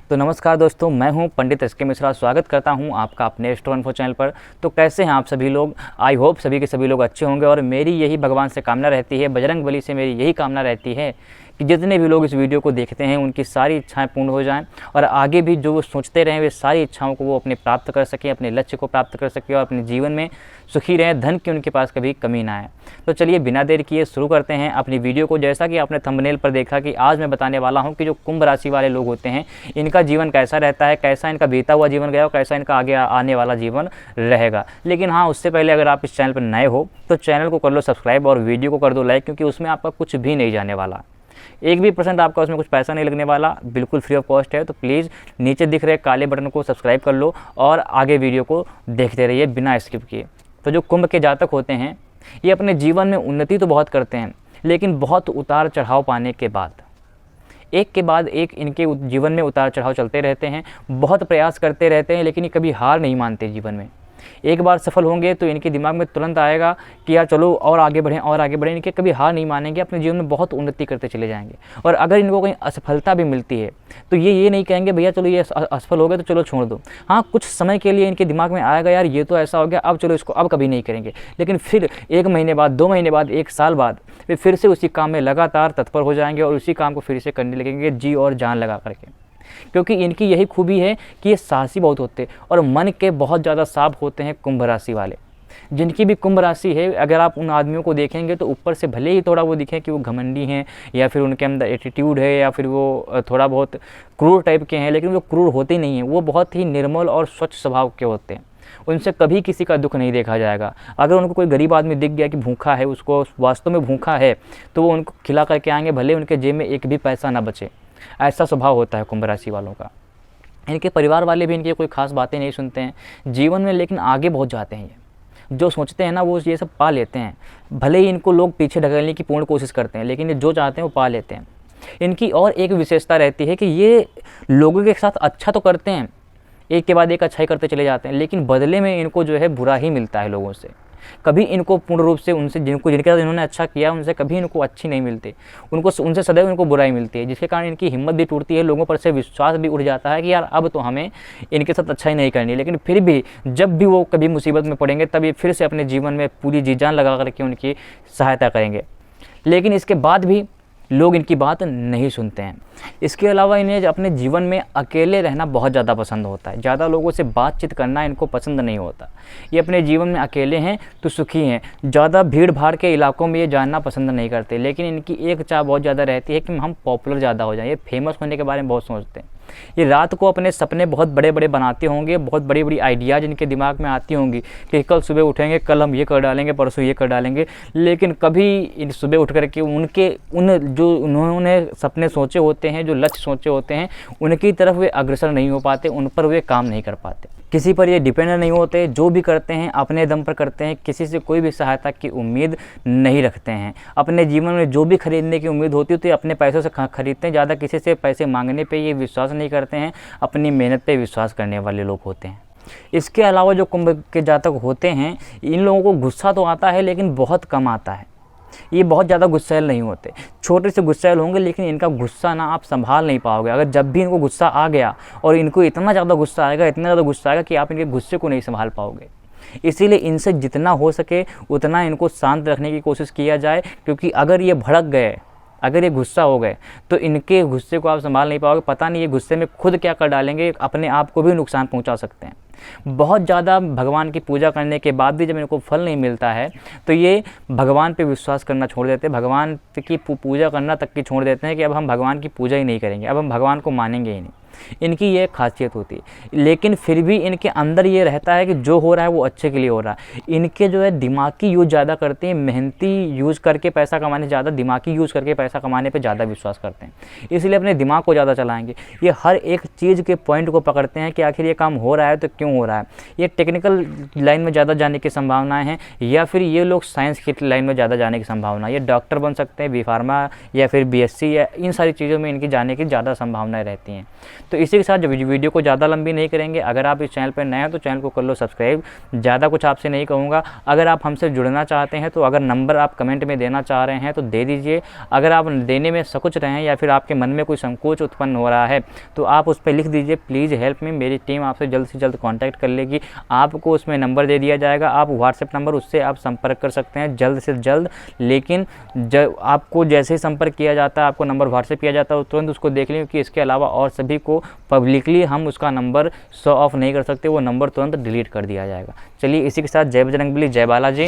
तो नमस्कार दोस्तों, मैं हूं पंडित एस.के. मिश्रा। स्वागत करता हूं आपका अपने एस्ट्रो इन्फो चैनल पर। तो कैसे हैं आप सभी लोग? आई होप सभी के सभी लोग अच्छे होंगे और मेरी यही भगवान से कामना रहती है, बजरंगबली से मेरी यही कामना रहती है कि जितने भी लोग इस वीडियो को देखते हैं उनकी सारी इच्छाएं पूर्ण हो जाएं और आगे भी जो वो सोचते रहें वे सारी इच्छाओं को वो अपने प्राप्त कर सकें, अपने लक्ष्य को प्राप्त कर सकें और अपने जीवन में सुखी रहें, धन की उनके पास कभी कमी ना आए। तो चलिए बिना देर किए शुरू करते हैं अपनी वीडियो को। जैसा कि आपने थंबनेल पर देखा कि आज मैं बताने वाला हूं कि जो कुंभ राशि वाले लोग होते हैं इनका जीवन कैसा रहता है, कैसा इनका बीता हुआ जीवन गया और कैसा इनका आगे आने वाला जीवन रहेगा। लेकिन हाँ, उससे पहले अगर आप इस चैनल पर नए हो तो चैनल को कर लो सब्सक्राइब और वीडियो को कर दो लाइक, क्योंकि उसमें आपका कुछ भी नहीं जाने वाला, 1% आपका उसमें कुछ पैसा नहीं लगने वाला, बिल्कुल फ्री ऑफ कॉस्ट है। तो प्लीज़ नीचे दिख रहे काले बटन को सब्सक्राइब कर लो और आगे वीडियो को देखते रहिए बिना स्किप किए। तो जो कुंभ के जातक होते हैं ये अपने जीवन में उन्नति तो बहुत करते हैं, लेकिन बहुत उतार चढ़ाव पाने के बाद एक के बाद एक इनके जीवन में उतार चढ़ाव चलते रहते हैं। बहुत प्रयास करते रहते हैं लेकिन ये कभी हार नहीं मानते जीवन में। एक बार सफल होंगे तो इनके दिमाग में तुरंत आएगा कि यार चलो और आगे बढ़ें और आगे बढ़ें। इनके कभी हार नहीं मानेंगे, अपने जीवन में बहुत उन्नति करते चले जाएंगे। और अगर इनको कहीं असफलता भी मिलती है तो ये नहीं कहेंगे भैया चलो ये असफल हो गए तो चलो छोड़ दो। हाँ, कुछ समय के लिए इनके दिमाग में आएगा यार ये तो ऐसा हो गया, अब चलो इसको अब कभी नहीं करेंगे। लेकिन फिर 1 महीने बाद, 2 महीने बाद, 1 साल बाद वे फिर से उसी काम में लगातार तत्पर हो जाएंगे और उसी काम को फिर से करने लगेंगे जी और जान लगा करके। क्योंकि इनकी यही खूबी है कि ये साहसी बहुत होते हैं और मन के बहुत ज़्यादा साफ होते हैं कुंभ राशि वाले। जिनकी भी कुंभ राशि है, अगर आप उन आदमियों को देखेंगे तो ऊपर से भले ही थोड़ा वो दिखे कि वो घमंडी हैं या फिर उनके अंदर एटीट्यूड है या फिर वो थोड़ा बहुत क्रूर टाइप के हैं, लेकिन वो क्रूर होते नहीं हैं। वो बहुत ही निर्मल और स्वच्छ स्वभाव के होते हैं। उनसे कभी किसी का दुख नहीं देखा जाएगा। अगर उनको कोई गरीब आदमी दिख गया कि भूखा है, उसको वास्तव में भूखा है, तो वो उनको खिला करके आएंगे, भले उनके जेब में एक भी पैसा ना बचे। ऐसा स्वभाव होता है कुंभ राशि वालों का। इनके परिवार वाले भी इनकी कोई खास बातें नहीं सुनते हैं जीवन में, लेकिन आगे बहुत जाते हैं। ये जो सोचते हैं ना वो ये सब पा लेते हैं। भले ही इनको लोग पीछे ढकेलने की पूर्ण कोशिश करते हैं, लेकिन ये जो चाहते हैं वो पा लेते हैं। इनकी और एक विशेषता रहती है कि ये लोगों के साथ अच्छा तो करते हैं, एक के बाद एक अच्छा ही करते चले जाते हैं, लेकिन बदले में इनको जो है बुरा ही मिलता है लोगों से। कभी इनको पूर्ण रूप से उनसे जिनके साथ इन्होंने अच्छा किया उनसे कभी इनको अच्छी नहीं मिलती, उनसे सदैव इनको बुराई मिलती है, जिसके कारण इनकी हिम्मत भी टूटती है, लोगों पर से विश्वास भी उठ जाता है कि यार अब तो हमें इनके साथ अच्छा ही नहीं करनी। लेकिन फिर भी जब भी वो कभी मुसीबत में पड़ेंगे तब ये फिर से अपने जीवन में पूरी जी जान लगा करके उनकी सहायता करेंगे। लेकिन इसके बाद भी लोग इनकी बात नहीं सुनते हैं। इसके अलावा इन्हें अपने जीवन में अकेले रहना बहुत ज़्यादा पसंद होता है। ज़्यादा लोगों से बातचीत करना इनको पसंद नहीं होता। ये अपने जीवन में अकेले हैं तो सुखी हैं। ज़्यादा भीड़ भाड़ के इलाकों में ये जानना पसंद नहीं करते। लेकिन इनकी एक चाह बहुत ज़्यादा रहती है कि हम पॉपुलर ज़्यादा हो जाएं। ये फेमस होने के बारे में बहुत सोचते हैं। ये रात को अपने सपने बहुत बड़े बड़े बनाते होंगे, बहुत बड़ी बड़ी आइडियाज़ इनके दिमाग में आती होंगी कि कल सुबह उठेंगे, कल हम ये कर डालेंगे, परसों ये कर डालेंगे। लेकिन कभी इन सुबह उठ करके उन्होंने सपने सोचे होते हैं, जो लक्ष्य सोचे होते हैं, उनकी तरफ वे अग्रसर नहीं हो पाते, उन पर वे काम नहीं कर पाते। किसी पर ये डिपेंड नहीं होते, जो भी करते हैं अपने दम पर करते हैं, किसी से कोई भी सहायता की उम्मीद नहीं रखते हैं। अपने जीवन में जो भी खरीदने की उम्मीद होती है तो ये अपने पैसों से खरीदते हैं। ज़्यादा किसी से पैसे मांगने पे ये विश्वास नहीं करते हैं, अपनी मेहनत पे विश्वास करने वाले लोग होते हैं। इसके अलावा जो कुंभ के जातक होते हैं इन लोगों को गुस्सा तो आता है लेकिन बहुत कम आता है। ये बहुत ज़्यादा गुस्सैल नहीं होते, छोटे से गुस्सैल होंगे, लेकिन इनका गुस्सा ना आप संभाल नहीं पाओगे। अगर जब भी इनको गुस्सा आ गया और इनको इतना ज़्यादा गुस्सा आएगा कि आप इनके गुस्से को नहीं संभाल पाओगे। इसीलिए इनसे जितना हो सके उतना इनको शांत रखने की कोशिश किया जाए, क्योंकि अगर ये भड़क गए, अगर ये गुस्सा हो गए तो इनके गुस्से को आप संभाल नहीं पाओगे। पता नहीं ये गुस्से में खुद क्या कर डालेंगे, अपने आप को भी नुकसान पहुंचा सकते हैं। बहुत ज़्यादा भगवान की पूजा करने के बाद भी जब इनको फल नहीं मिलता है तो ये भगवान पे विश्वास करना छोड़ देते हैं, भगवान की पूजा करना तक की छोड़ देते हैं कि अब हम भगवान की पूजा ही नहीं करेंगे, अब हम भगवान को मानेंगे ही नहीं। इनकी ये खासियत होती है। लेकिन फिर भी इनके अंदर ये रहता है कि जो हो रहा है वो अच्छे के लिए हो रहा है। इनके जो है दिमागी यूज़ ज़्यादा करते हैं, मेहनती यूज़ करके पैसा कमाने ज़्यादा, दिमागी यूज़ करके पैसा कमाने पे ज़्यादा विश्वास करते हैं, इसलिए अपने दिमाग को ज़्यादा चलाएंगे। ये हर एक चीज़ के पॉइंट को पकड़ते हैं कि आखिर ये काम हो रहा है तो क्यों हो रहा है। ये टेक्निकल लाइन में ज़्यादा जाने की संभावनाएँ हैं, या फिर ये लोग साइंस की लाइन में ज़्यादा जाने की संभावना है। ये डॉक्टर बन सकते हैं, बी फार्मा या फिर BSc या इन सारी चीज़ों में इनकी जाने की ज़्यादा संभावनाएँ रहती हैं। तो इसी के साथ जो वीडियो को ज़्यादा लंबी नहीं करेंगे। अगर आप इस चैनल पर नए हैं तो चैनल को कर लो सब्सक्राइब, ज़्यादा कुछ आपसे नहीं कहूँगा। अगर आप हमसे जुड़ना चाहते हैं तो अगर नंबर आप कमेंट में देना चाह रहे हैं तो दे दीजिए। अगर आप देने में संकोच रहे हैं या फिर आपके मन में कोई संकोच उत्पन्न हो रहा है तो आप उस पर लिख दीजिए प्लीज़ हेल्प मी। मेरी टीम आपसे जल्द से जल्द कांटेक्ट कर लेगी। आपको उसमें नंबर दे दिया जाएगा, आप व्हाट्सएप नंबर, उससे आप संपर्क कर सकते हैं जल्द से जल्द। लेकिन जब आपको जैसे ही संपर्क किया जाता है, आपको नंबर व्हाट्सएप किया जाता है, तुरंत उसको देख लें कि इसके अलावा और सभी को पब्लिकली हम उसका नंबर शो ऑफ नहीं कर सकते, वो नंबर तुरंत डिलीट कर दिया जाएगा। चलिए इसी के साथ जय बजरंगबली, जय बालाजी।